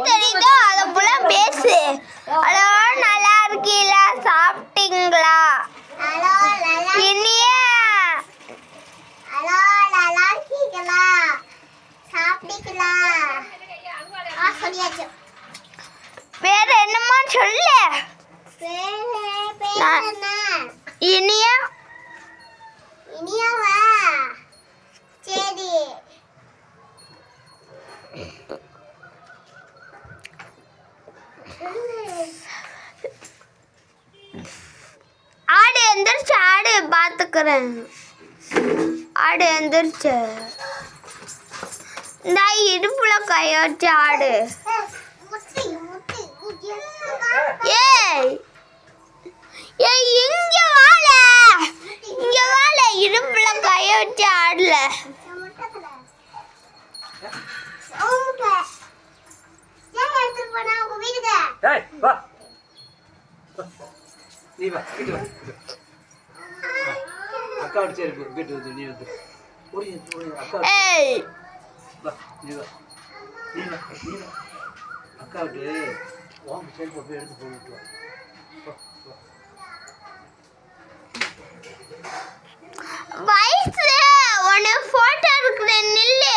தெரியுதோ அதை போல பேசு. ஹலோ, நல்லா இருக்கீங்களா? சாப்பிட்டீங்களா? இனிய ஹலோ, நல்லா இருக்கீங்களா? சாப்பிட்டீங்களா? சொல்லியாச்சு. வேற என்னமா சொல்லு. இனியா இனியாவா? சரி. ஆடு எந்திரிச்சு, ஆடு பாத்துக்கிறேன். ஆடு எந்திரிச்சு. இந்த இடுப்புல கைய வச்சு ஆடு. ஏய் ஏய், இங்க வாழ, இங்க வாழ. இடுப்புல கைய வச்சு ஆடல. அக்கா சரி வீட்டு வந்து நீ வந்து ஏய் அக்கா விட்டு வாங்க சரி போய் எடுத்து போட்டு வயசு உன்னை போட்டோ எடுக்கிறேன், நில்லு.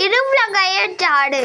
இடுப்புல கையெழுத்து ஆடு.